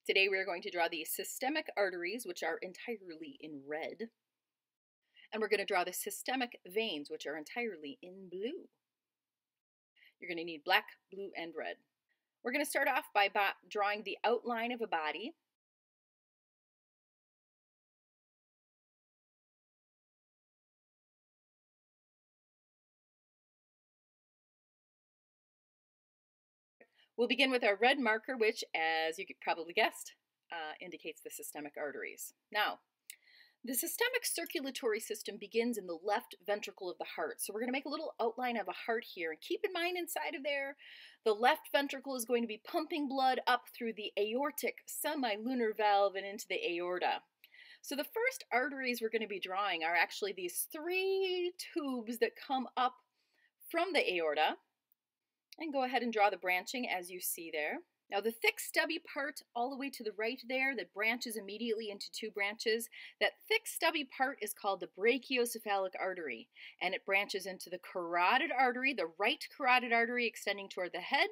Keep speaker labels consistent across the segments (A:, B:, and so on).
A: Today we are going to draw the systemic arteries, which are entirely in red, and we're going to draw the systemic veins, which are entirely in blue. You're going to need black, blue, and red. We're going to start off by drawing the outline of a body. We'll begin with our red marker, which, as you probably guessed, indicates the systemic arteries. Now, the systemic circulatory system begins in the left ventricle of the heart. So we're going to make a little outline of a heart here. And keep in mind inside of there, the left ventricle is going to be pumping blood up through the aortic semilunar valve and into the aorta. So the first arteries we're going to be drawing are actually these three tubes that come up from the aorta. And go ahead and draw the branching as you see there. Now the thick stubby part all the way to the right there that branches immediately into two branches, that thick stubby part is called the brachiocephalic artery, and it branches into the carotid artery, the right carotid artery extending toward the head,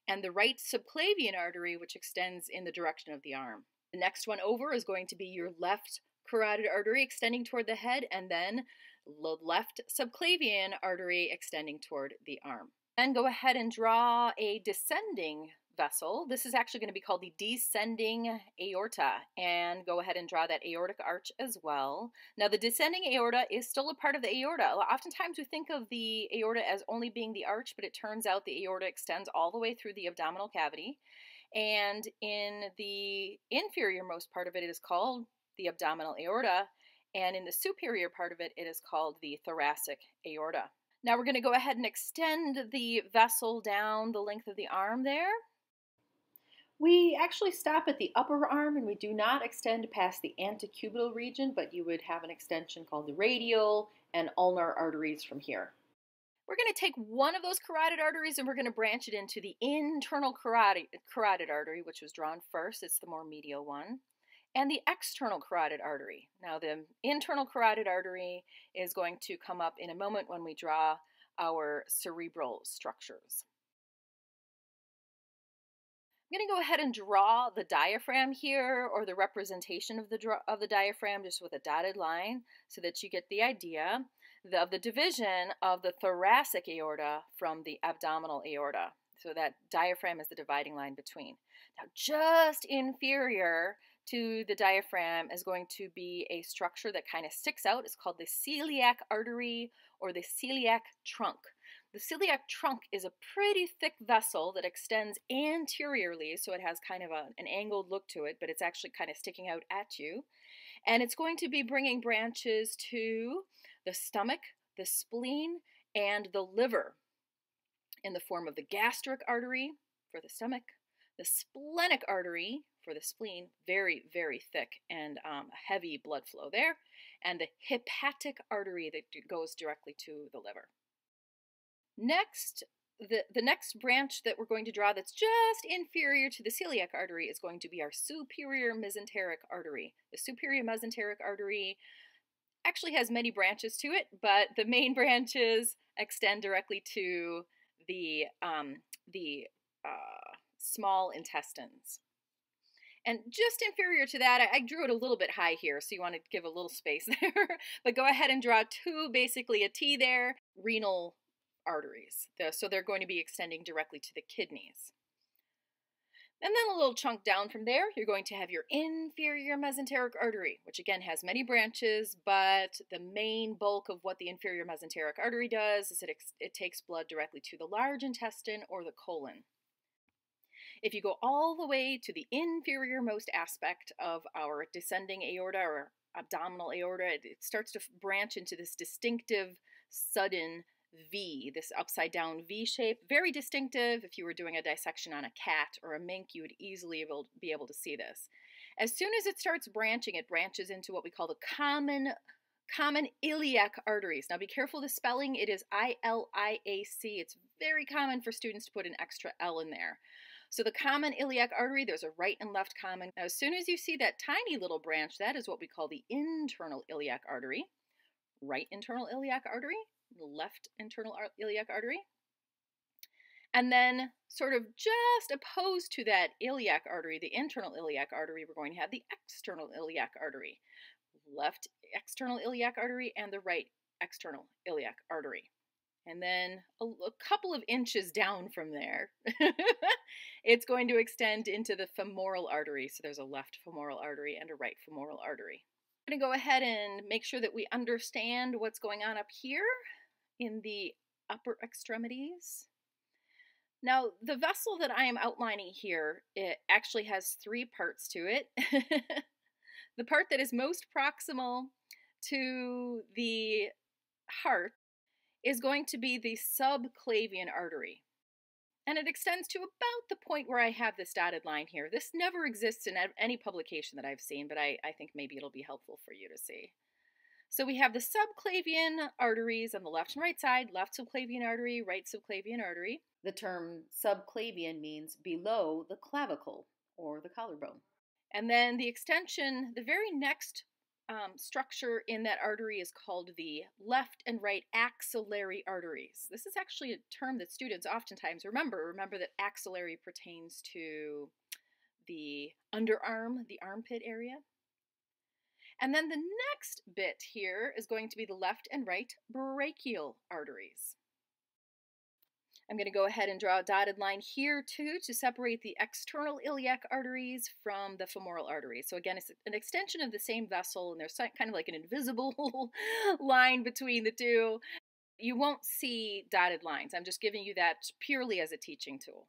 A: and the right subclavian artery, which extends in the direction of the arm. The next one over is going to be your left carotid artery extending toward the head, and then the left subclavian artery extending toward the arm. Then go ahead and draw a descending vessel. This is actually going to be called the descending aorta, and go ahead and draw that aortic arch as well. Now the descending aorta is still a part of the aorta. Oftentimes we think of the aorta as only being the arch, but it turns out the aorta extends all the way through the abdominal cavity, and in the inferior most part of it, it is called the abdominal aorta, and in the superior part of it, it is called the thoracic aorta. Now we're going to go ahead and extend the vessel down the length of the arm there. We actually stop at the upper arm and we do not extend past the antecubital region, but you would have an extension called the radial and ulnar arteries from here. We're going to take one of those carotid arteries and we're going to branch it into the internal carotid artery, which was drawn first. It's the more medial one. And the external carotid artery. Now the internal carotid artery is going to come up in a moment when we draw our cerebral structures. I'm going to go ahead and draw the diaphragm here, or the representation of the diaphragm, just with a dotted line so that you get the idea of the division of the thoracic aorta from the abdominal aorta. So that diaphragm is the dividing line between. Now just inferior to the diaphragm is going to be a structure that kind of sticks out. It's called the celiac artery or the celiac trunk. The celiac trunk is a pretty thick vessel that extends anteriorly, so it has kind of an angled look to it, but it's actually kind of sticking out at you. And it's going to be bringing branches to the stomach, the spleen, and the liver in the form of the gastric artery for the stomach, the splenic artery for the spleen, very, very thick and heavy blood flow there, and the hepatic artery that goes directly to the liver. Next, the next branch that we're going to draw that's just inferior to the celiac artery is going to be our superior mesenteric artery. The superior mesenteric artery actually has many branches to it, but the main branches extend directly to the small intestines. And just inferior to that, I drew it a little bit high here, so you want to give a little space there. But go ahead and draw basically a T there, renal arteries. So they're going to be extending directly to the kidneys. And then a little chunk down from there, you're going to have your inferior mesenteric artery, which again has many branches, but the main bulk of what the inferior mesenteric artery does is it takes blood directly to the large intestine or the colon. If you go all the way to the inferior most aspect of our descending aorta or abdominal aorta, it starts to branch into this distinctive, sudden V, this upside down V shape. Very distinctive. If you were doing a dissection on a cat or a mink, you would easily be able to see this. As soon as it starts branching, it branches into what we call the common iliac arteries. Now be careful the spelling. It is I-L-I-A-C. It's very common for students to put an extra L in there. So the common iliac artery, there's a right and left common. Now as soon as you see that tiny little branch, that is what we call the internal iliac artery. Right internal iliac artery, left internal iliac artery. And then sort of just opposed to that iliac artery, the internal iliac artery, we're going to have the external iliac artery. Left external iliac artery and the right external iliac artery. And then a couple of inches down from there, it's going to extend into the femoral artery. So there's a left femoral artery and a right femoral artery. I'm going to go ahead and make sure that we understand what's going on up here in the upper extremities. Now, the vessel that I am outlining here, it actually has three parts to it. The part that is most proximal to the heart is going to be the subclavian artery. And it extends to about the point where I have this dotted line here. This never exists in any publication that I've seen, but I think maybe it'll be helpful for you to see. So we have the subclavian arteries on the left and right side, left subclavian artery, right subclavian artery. The term subclavian means below the clavicle or the collarbone. And then the extension, the very next structure in that artery is called the left and right axillary arteries. This is actually a term that students oftentimes remember. Remember that axillary pertains to the underarm, the armpit area. And then the next bit here is going to be the left and right brachial arteries. I'm going to go ahead and draw a dotted line here too to separate the external iliac arteries from the femoral arteries. So again, it's an extension of the same vessel, and there's kind of like an invisible line between the two. You won't see dotted lines. I'm just giving you that purely as a teaching tool.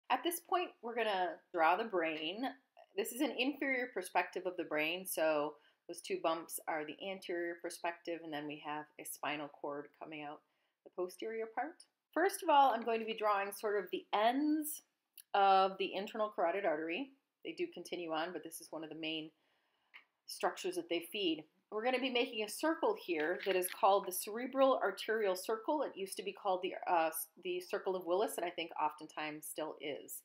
A: At this point, we're going to draw the brain. This is an inferior perspective of the brain, so those two bumps are the anterior perspective, and then we have a spinal cord coming out the posterior part. First of all, I'm going to be drawing sort of the ends of the internal carotid artery. They do continue on, but this is one of the main structures that they feed. We're going to be making a circle here that is called the cerebral arterial circle. It used to be called the circle of Willis, and I think oftentimes still is.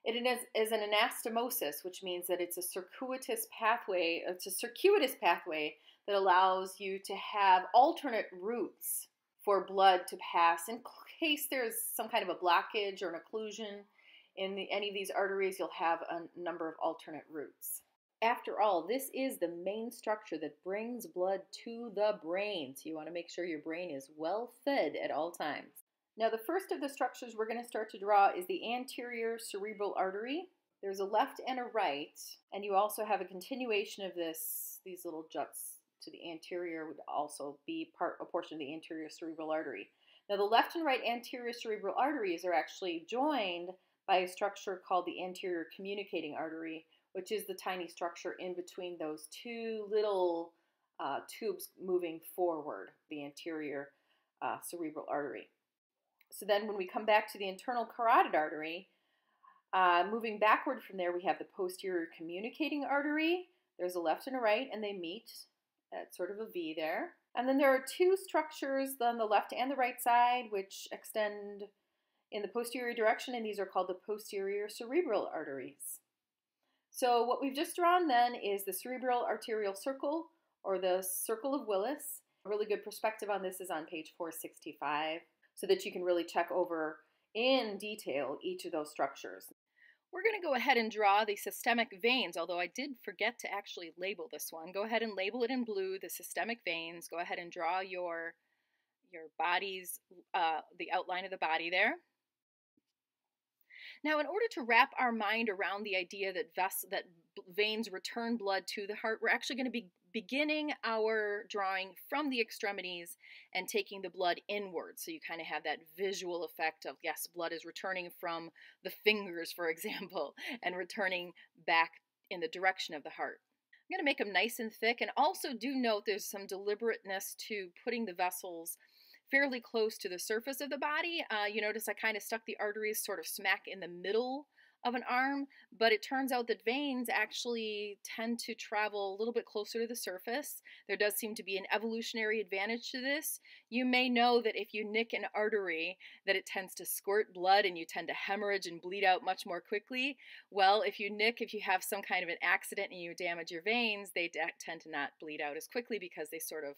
A: It is an anastomosis, which means that it's a circuitous pathway. It's a circuitous pathway that allows you to have alternate routes for blood to pass. In case there's some kind of a blockage or an occlusion in any of these arteries, you'll have a number of alternate routes. After all, this is the main structure that brings blood to the brain. So you want to make sure your brain is well fed at all times. Now, the first of the structures we're going to start to draw is the anterior cerebral artery. There's a left and a right, and you also have a continuation of these little juts to the anterior would also be a portion of the anterior cerebral artery. Now, the left and right anterior cerebral arteries are actually joined by a structure called the anterior communicating artery, which is the tiny structure in between those two little tubes moving forward, the anterior cerebral artery. So then when we come back to the internal carotid artery, moving backward from there, we have the posterior communicating artery. There's a left and a right, and they meet at sort of a V there. And then there are two structures on the left and the right side, which extend in the posterior direction, and these are called the posterior cerebral arteries. So what we've just drawn then is the cerebral arterial circle, or the circle of Willis. A really good perspective on this is on page 465. So that you can really check over in detail each of those structures. We're going to go ahead and draw the systemic veins, although I did forget to actually label this one. Go ahead and label it in blue, the systemic veins. Go ahead and draw your body's, the outline of the body there. Now, in order to wrap our mind around the idea that veins return blood to the heart, we're actually going to be beginning our drawing from the extremities and taking the blood inward. So you kind of have that visual effect of, yes, blood is returning from the fingers, for example, and returning back in the direction of the heart. I'm going to make them nice and thick, and also do note there's some deliberateness to putting the vessels fairly close to the surface of the body. You notice I kind of stuck the arteries sort of smack in the middle of an arm, but it turns out that veins actually tend to travel a little bit closer to the surface. There does seem to be an evolutionary advantage to this. You may know that if you nick an artery, that it tends to squirt blood and you tend to hemorrhage and bleed out much more quickly. Well, if you have some kind of an accident and you damage your veins, they tend to not bleed out as quickly because they sort of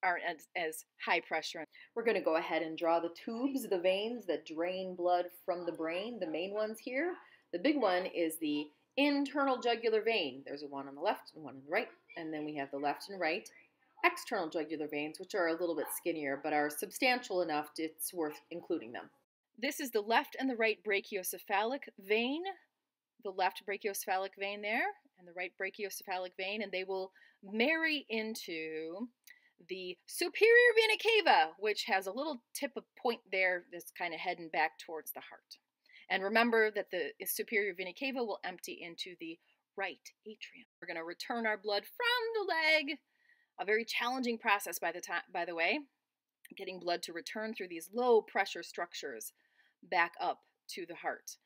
A: aren't as high pressure. We're going to go ahead and draw the tubes, the veins that drain blood from the brain, the main ones here. The big one is the internal jugular vein. There's one on the left and one on the right, and then we have the left and right external jugular veins, which are a little bit skinnier, but are substantial enough it's worth including them. This is the left and the right brachiocephalic vein, the left brachiocephalic vein there, and the right brachiocephalic vein, and they will marry into the superior vena cava, which has a little tip of point there that's kind of heading back towards the heart. And remember that the superior vena cava will empty into the right atrium. We're going to return our blood from the leg. A very challenging process by the way, getting blood to return through these low pressure structures back up to the heart.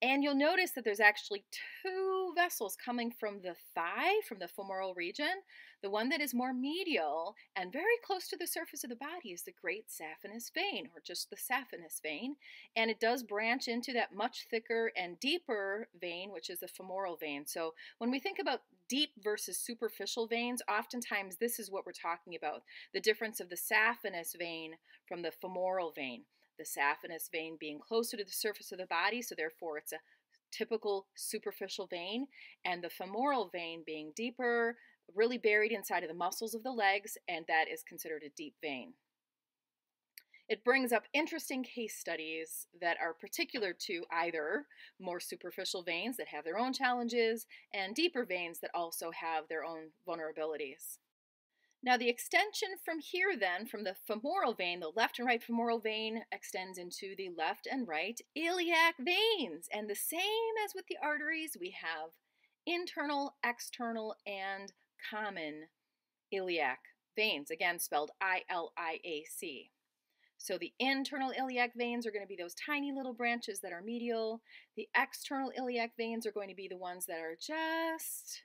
A: And you'll notice that there's actually two vessels coming from the thigh, from the femoral region. The one that is more medial and very close to the surface of the body is the great saphenous vein, or just the saphenous vein. And it does branch into that much thicker and deeper vein, which is the femoral vein. So when we think about deep versus superficial veins, oftentimes this is what we're talking about, the difference of the saphenous vein from the femoral vein. The saphenous vein being closer to the surface of the body, so therefore it's a typical superficial vein, and the femoral vein being deeper, really buried inside of the muscles of the legs, and that is considered a deep vein. It brings up interesting case studies that are particular to either more superficial veins that have their own challenges and deeper veins that also have their own vulnerabilities. Now the extension from here then, from the femoral vein, the left and right femoral vein extends into the left and right iliac veins. And the same as with the arteries, we have internal, external, and common iliac veins, again spelled I-L-I-A-C. So the internal iliac veins are going to be those tiny little branches that are medial. The external iliac veins are going to be the ones that are just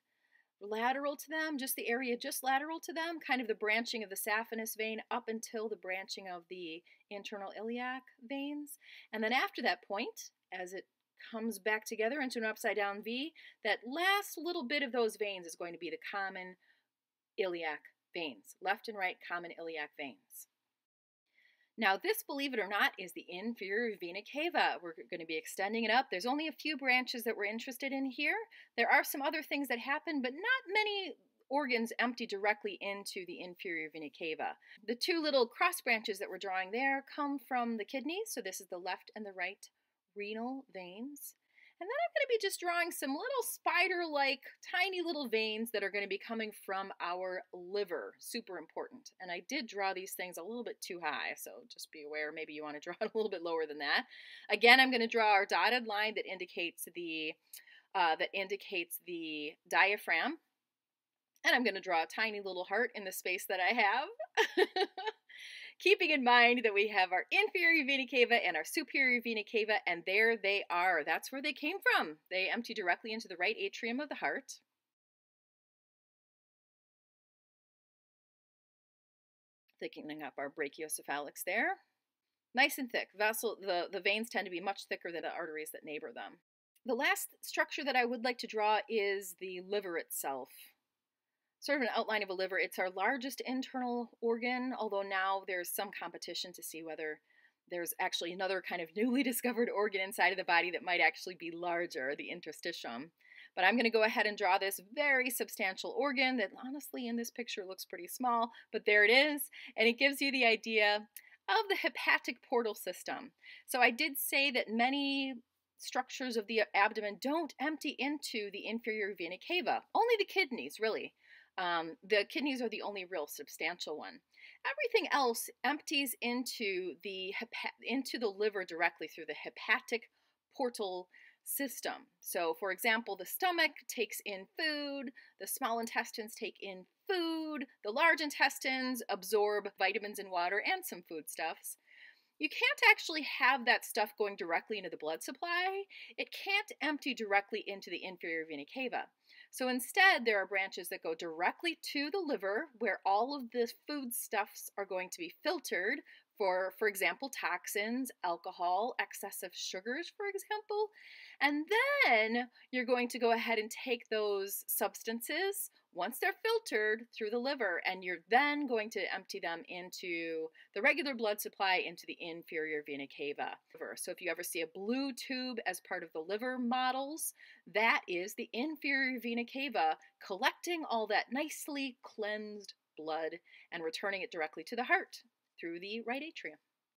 A: lateral to them, just the area just lateral to them, kind of the branching of the saphenous vein up until the branching of the internal iliac veins. And then after that point, as it comes back together into an upside down V, that last little bit of those veins is going to be the common iliac veins, left and right common iliac veins. Now this, believe it or not, is the inferior vena cava. We're going to be extending it up. There's only a few branches that we're interested in here. There are some other things that happen, but not many organs empty directly into the inferior vena cava. The two little cross branches that we're drawing there come from the kidneys. So this is the left and the right renal veins. And then I'm going to be just drawing some little spider-like tiny little veins that are going to be coming from our liver. Super important. And I did draw these things a little bit too high, so just be aware maybe you want to draw it a little bit lower than that. Again, I'm going to draw our dotted line that indicates the diaphragm. And I'm going to draw a tiny little heart in the space that I have. Keeping in mind that we have our inferior vena cava and our superior vena cava, and there they are. That's where they came from. They empty directly into the right atrium of the heart. Thickening up our brachiocephalics there. Nice and thick. The veins tend to be much thicker than the arteries that neighbor them. The last structure that I would like to draw is the liver itself. Sort of an outline of a liver. It's our largest internal organ, although now there's some competition to see whether there's actually another kind of newly discovered organ inside of the body that might actually be larger, the interstitium. But I'm going to go ahead and draw this very substantial organ that honestly in this picture looks pretty small, but there it is, and it gives you the idea of the hepatic portal system. So I did say that many structures of the abdomen don't empty into the inferior vena cava, only the kidneys really. The kidneys are the only real substantial one. Everything else empties into the liver directly through the hepatic portal system. So, for example, the stomach takes in food, the small intestines take in food, the large intestines absorb vitamins and water and some foodstuffs. You can't actually have that stuff going directly into the blood supply. It can't empty directly into the inferior vena cava. So instead, there are branches that go directly to the liver where all of the foodstuffs are going to be filtered for example, toxins, alcohol, excessive sugars, for example. And then you're going to go ahead and take those substances once they're filtered through the liver, and you're then going to empty them into the regular blood supply into the inferior vena cava. So if you ever see a blue tube as part of the liver models, that is the inferior vena cava collecting all that nicely cleansed blood and returning it directly to the heart through the right atrium.